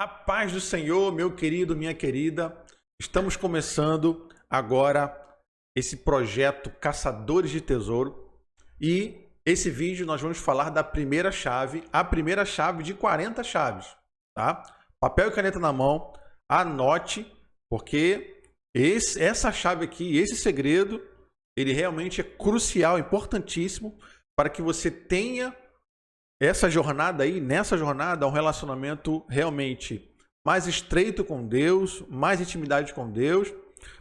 A paz do Senhor, meu querido, minha querida. Estamos começando agora esse projeto Caçadores de Tesouro e esse vídeo nós vamos falar da primeira chave, a primeira chave de 40 chaves, tá? Papel e caneta na mão, anote, porque essa chave aqui, esse segredo, ele realmente é crucial, importantíssimo para que você tenha essa jornada aí, nessa jornada, um relacionamento realmente mais estreito com Deus, mais intimidade com Deus,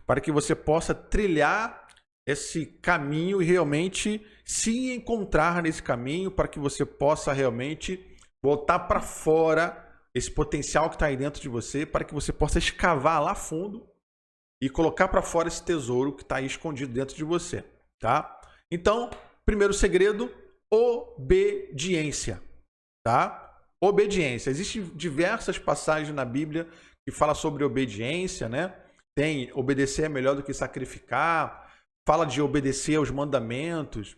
para que você possa trilhar esse caminho e realmente se encontrar nesse caminho, para que você possa realmente botar para fora esse potencial que está aí dentro de você, para que você possa escavar lá fundo e colocar para fora esse tesouro que está aí escondido dentro de você, tá? Então, primeiro segredo, obediência, tá? Obediência. Existem diversas passagens na Bíblia que falam sobre obediência, né? Tem obedecer é melhor do que sacrificar, fala de obedecer aos mandamentos.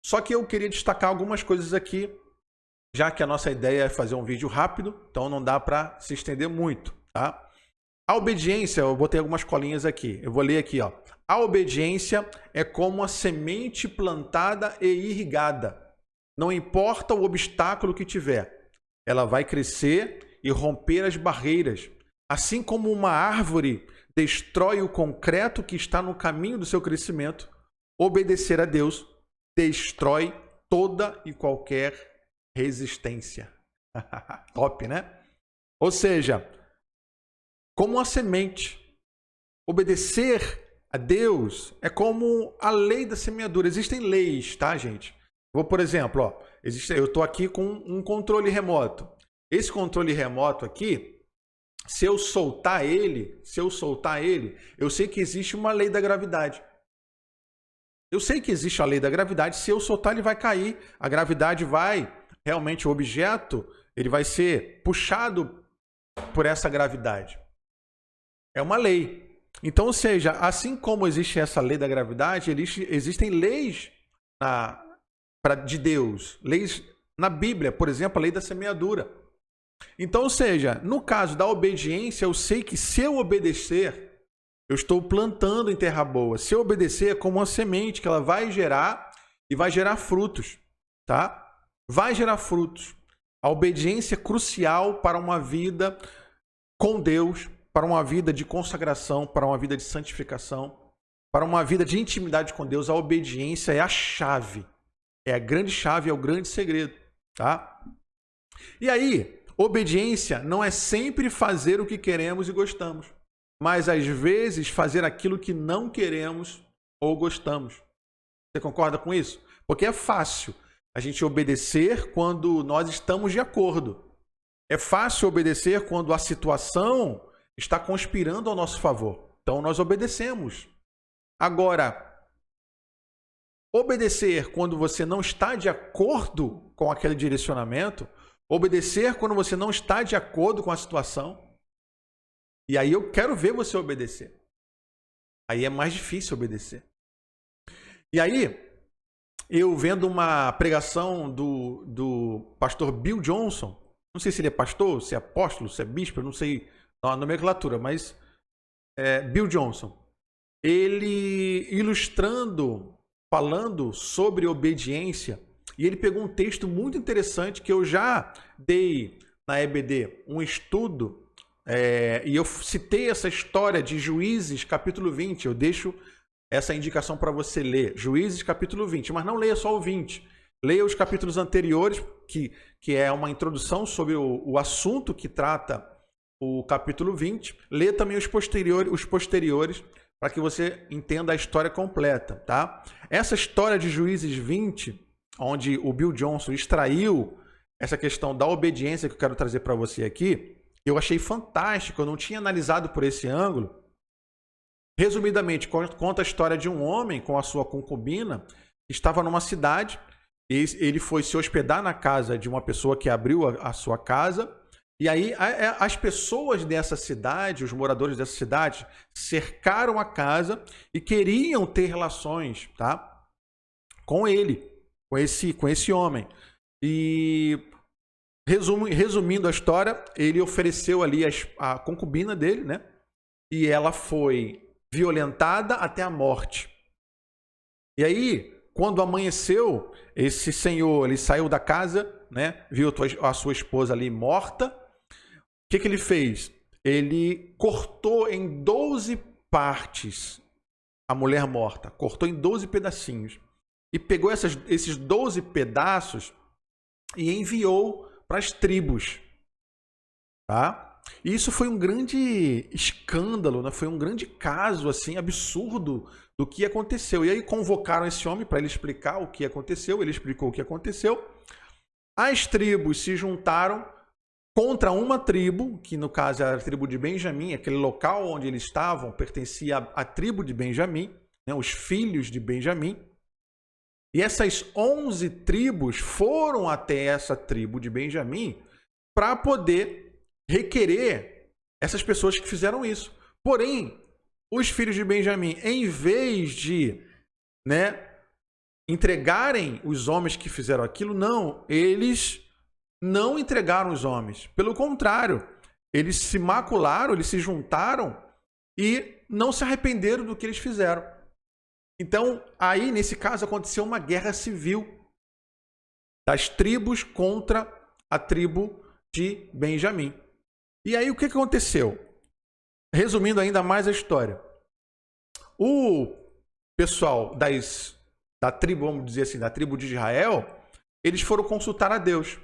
Só que eu queria destacar algumas coisas aqui, já que a nossa ideia é fazer um vídeo rápido, então não dá para se estender muito, tá? A obediência, eu botei algumas colinhas aqui, eu vou ler aqui, ó. A obediência é como a semente plantada e irrigada. Não importa o obstáculo que tiver, ela vai crescer e romper as barreiras. Assim como uma árvore destrói o concreto que está no caminho do seu crescimento, obedecer a Deus destrói toda e qualquer resistência. Top, né? Ou seja, como uma semente, obedecer a Deus é como a lei da semeadura. Existem leis, tá, gente? Vou, por exemplo, ó, eu estou aqui com um controle remoto. Esse controle remoto aqui, se eu soltar ele, eu sei que existe uma lei da gravidade. Eu sei que existe a lei da gravidade, se eu soltar ele vai cair. A gravidade vai, realmente o objeto, ele vai ser puxado por essa gravidade. É uma lei. Então, ou seja, assim como existe essa lei da gravidade, existem leis de Deus, leis na Bíblia, por exemplo, a lei da semeadura. Então, ou seja, no caso da obediência, eu sei que se eu obedecer, eu estou plantando em terra boa. Se eu obedecer, é como uma semente que ela vai gerar e vai gerar frutos, tá? Vai gerar frutos. A obediência é crucial para uma vida com Deus, para uma vida de consagração, para uma vida de santificação, para uma vida de intimidade com Deus. A obediência é a chave. É a grande chave, é o grande segredo, tá? E aí, obediência não é sempre fazer o que queremos e gostamos, mas às vezes fazer aquilo que não queremos ou gostamos. Você concorda com isso? Porque é fácil a gente obedecer quando nós estamos de acordo. É fácil obedecer quando a situação está conspirando ao nosso favor. Então nós obedecemos. Agora, obedecer quando você não está de acordo com aquele direcionamento, obedecer quando você não está de acordo com a situação, e aí eu quero ver você obedecer. Aí é mais difícil obedecer. E aí, eu vendo uma pregação do pastor Bill Johnson, não sei se ele é pastor, se é apóstolo, se é bispo, eu não sei a nomenclatura, mas Bill Johnson, ele ilustrando, falando sobre obediência, e ele pegou um texto muito interessante que eu já dei na EBD, um estudo, e eu citei essa história de Juízes, capítulo 20, eu deixo essa indicação para você ler, Juízes, capítulo 20, mas não leia só o 20, leia os capítulos anteriores, que é uma introdução sobre o assunto que trata o capítulo 20, lê também os posteriores, para que você entenda a história completa, tá? Essa história de Juízes 20, onde o Bill Johnson extraiu essa questão da obediência que eu quero trazer para você aqui, eu achei fantástico, eu não tinha analisado por esse ângulo. Resumidamente, conta a história de um homem com a sua concubina, que estava numa cidade, e ele foi se hospedar na casa de uma pessoa que abriu a sua casa, e aí as pessoas dessa cidade, os moradores dessa cidade, cercaram a casa e queriam ter relações, tá? Com ele, com esse homem. E resumindo a história, ele ofereceu ali a concubina dele, né? E ela foi violentada até a morte. E aí, quando amanheceu, esse senhor, ele saiu da casa, né? Viu a sua esposa ali morta. O que ele fez? Ele cortou em 12 partes a mulher morta. Cortou em 12 pedacinhos. E pegou esses 12 pedaços e enviou para as tribos. Tá? E isso foi um grande escândalo, né? Foi um grande caso assim, absurdo do que aconteceu. E aí convocaram esse homem para ele explicar o que aconteceu. Ele explicou o que aconteceu. As tribos se juntaram contra uma tribo, que no caso era a tribo de Benjamim. Aquele local onde eles estavam pertencia à tribo de Benjamim, né? Os filhos de Benjamim. E essas 11 tribos foram até essa tribo de Benjamim para poder requerer essas pessoas que fizeram isso. Porém, os filhos de Benjamim, em vez de, né, entregarem os homens que fizeram aquilo, não, eles não entregaram os homens. Pelo contrário, eles se macularam, eles se juntaram e não se arrependeram do que eles fizeram. Então, aí, nesse caso, aconteceu uma guerra civil das tribos contra a tribo de Benjamim. E aí, o que aconteceu? Resumindo ainda mais a história. O pessoal da tribo, vamos dizer assim, da tribo de Israel, eles foram consultar a Deus.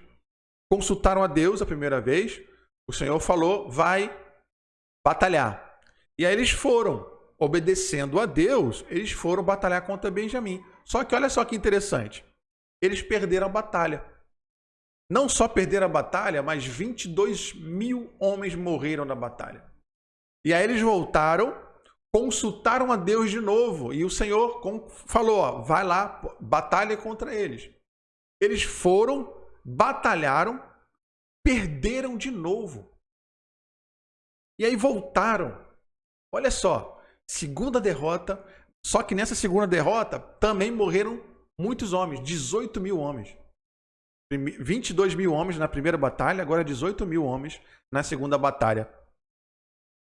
Consultaram a Deus a primeira vez. O Senhor falou, vai batalhar. E aí eles foram. Obedecendo a Deus, eles foram batalhar contra Benjamim. Só que olha só que interessante. Eles perderam a batalha. Não só perderam a batalha, mas 22.000 homens morreram na batalha. E aí eles voltaram, consultaram a Deus de novo. E o Senhor falou, ó, vai lá, batalha contra eles. Eles foram, batalharam, perderam de novo. E aí voltaram. Olha só. Segunda derrota, só que nessa segunda derrota também morreram muitos homens, 18.000 homens. 22.000 homens na primeira batalha, agora 18.000 homens na segunda batalha.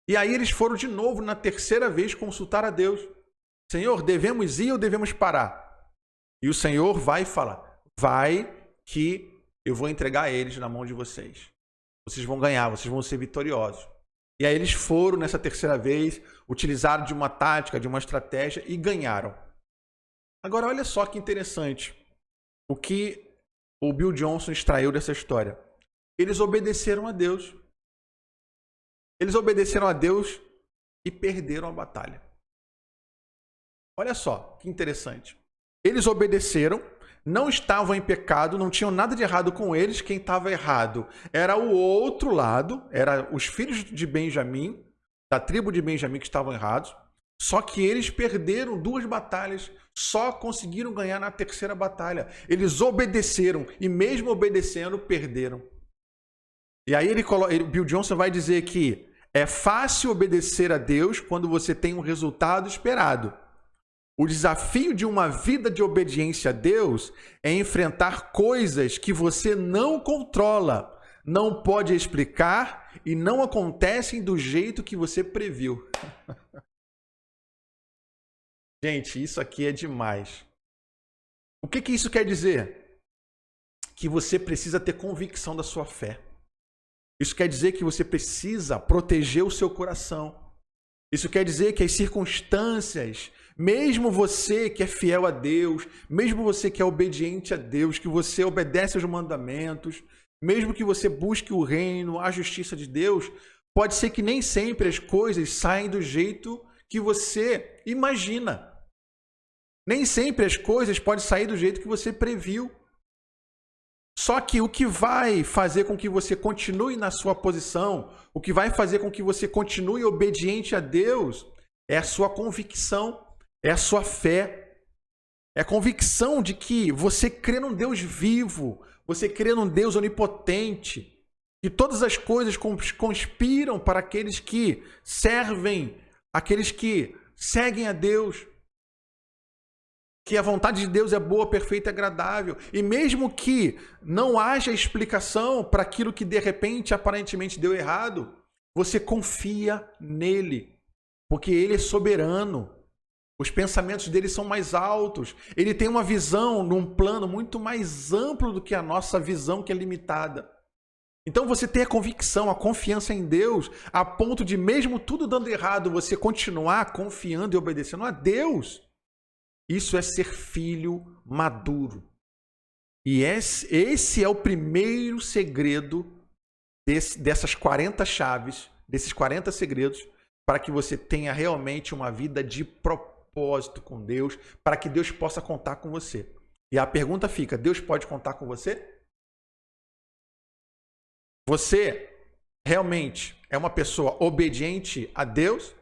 E aí eles foram de novo na terceira vez consultar a Deus. Senhor, devemos ir ou devemos parar? E o Senhor vai e fala, vai que eu vou entregar eles na mão de vocês. Vocês vão ganhar, vocês vão ser vitoriosos. E aí eles foram nessa terceira vez, utilizaram de uma tática, de uma estratégia e ganharam. Agora olha só que interessante o que o Bill Johnson extraiu dessa história. Eles obedeceram a Deus. Eles obedeceram a Deus e perderam a batalha. Olha só que interessante. Eles obedeceram, não estavam em pecado, não tinham nada de errado com eles. Quem estava errado era o outro lado, eram os filhos de Benjamim, da tribo de Benjamim, que estavam errados. Só que eles perderam 2 batalhas, só conseguiram ganhar na terceira batalha. Eles obedeceram e mesmo obedecendo, perderam. E aí Bill Johnson vai dizer que é fácil obedecer a Deus quando você tem um resultado esperado. O desafio de uma vida de obediência a Deus é enfrentar coisas que você não controla, não pode explicar e não acontecem do jeito que você previu. Gente, isso aqui é demais. O que isso quer dizer? Que você precisa ter convicção da sua fé. Isso quer dizer que você precisa proteger o seu coração. Isso quer dizer que as circunstâncias, mesmo você que é fiel a Deus, mesmo você que é obediente a Deus, que você obedece aos mandamentos, mesmo que você busque o reino, a justiça de Deus, pode ser que nem sempre as coisas saem do jeito que você imagina. Nem sempre as coisas podem sair do jeito que você previu. Só que o que vai fazer com que você continue na sua posição, o que vai fazer com que você continue obediente a Deus, é a sua convicção, é a sua fé. É a convicção de que você crê num Deus vivo, você crê num Deus onipotente, que todas as coisas conspiram para aqueles que servem, aqueles que seguem a Deus. que a vontade de Deus é boa, perfeita e agradável. E mesmo que não haja explicação para aquilo que de repente, aparentemente deu errado, você confia nele, porque ele é soberano. Os pensamentos dele são mais altos. Ele tem uma visão num plano muito mais amplo do que a nossa visão, que é limitada. Então você tem a convicção, a confiança em Deus, a ponto de, mesmo tudo dando errado, você continuar confiando e obedecendo a Deus. Isso é ser filho maduro. E esse é o primeiro segredo dessas 40 chaves, desses 40 segredos, para que você tenha realmente uma vida de propósito com Deus, para que Deus possa contar com você. E a pergunta fica: Deus pode contar com você? Você realmente é uma pessoa obediente a Deus?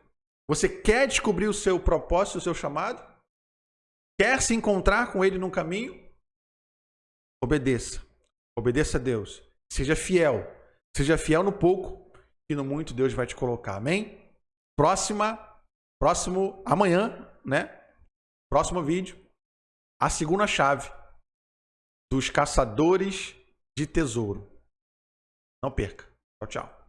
Você quer descobrir o seu propósito, o seu chamado? Quer se encontrar com Ele no caminho? Obedeça. Obedeça a Deus. Seja fiel. Seja fiel no pouco, e no muito Deus vai te colocar. Amém? Amanhã, né? Próximo vídeo. A segunda chave dos caçadores de tesouro. Não perca. Tchau, tchau.